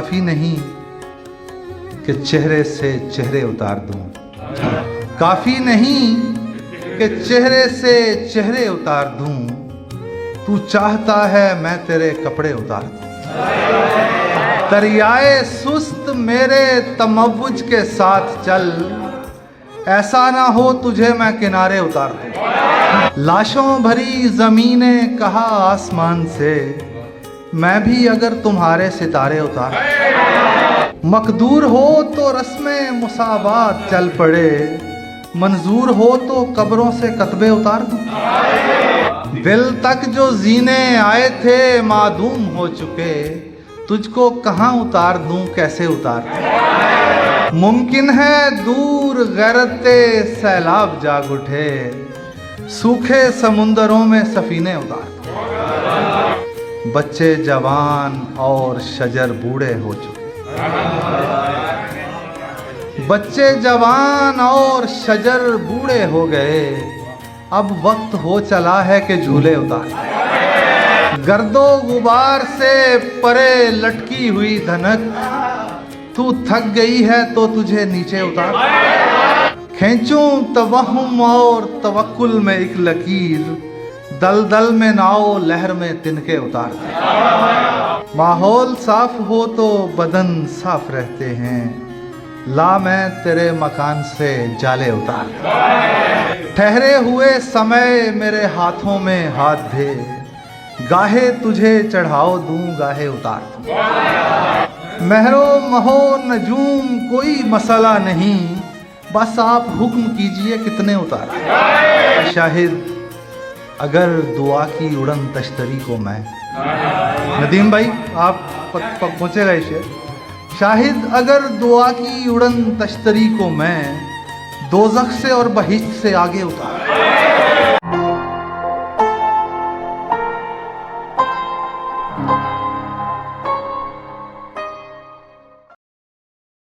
काफी नहीं कि चेहरे से चेहरे उतार दूं, काफी नहीं कि चेहरे से चेहरे उतार दूं, तू चाहता है मैं तेरे कपड़े उतार दूं। दरियाए सुस्त मेरे तमव्वुज के साथ चल, ऐसा ना हो तुझे मैं किनारे उतार दूं। लाशों भरी जमीने कहा आसमान से, मैं भी अगर तुम्हारे सितारे उतार, मकदूर हो तो रस्में मुसाबात चल पड़े, मंजूर हो तो कब्रों से कतबे उतार दूं। दिल तक जो जीने आए थे मादूम हो चुके, तुझको कहाँ उतार दूं कैसे उतार दूं। मुमकिन है दूर गैरते सैलाब जाग उठे, सूखे समुंदरों में सफीने उतार दूं। बच्चे जवान और शजर बूढ़े हो चुके, बच्चे जवान और शजर बूढ़े हो गए, अब वक्त हो चला है कि झूले उतार। गर्दो गुबार से परे लटकी हुई धनक, तू थक गई है तो तुझे नीचे उतार। खींचूं तवहुम और तवक्कुल में एक लकीर, दलदल में नाव लहर में तिनके उतार। माहौल साफ हो तो बदन साफ रहते हैं, ला मैं तेरे मकान से जाले उतार। ठहरे हुए समय मेरे हाथों में हाथ दे, गाहे तुझे चढ़ाओ दूं गाहे उतार दूं। महरो महो नजूम कोई मसला नहीं, बस आप हुक्म कीजिए कितने उतार। शाहिद अगर दुआ की उड़न तश्तरी को मैं, नदीम भाई आप पहुंचेगा इसे। शाहिद अगर दुआ की उड़न तश्तरी को मैं, दोज़ख से और बहिश्त से आगे उतार।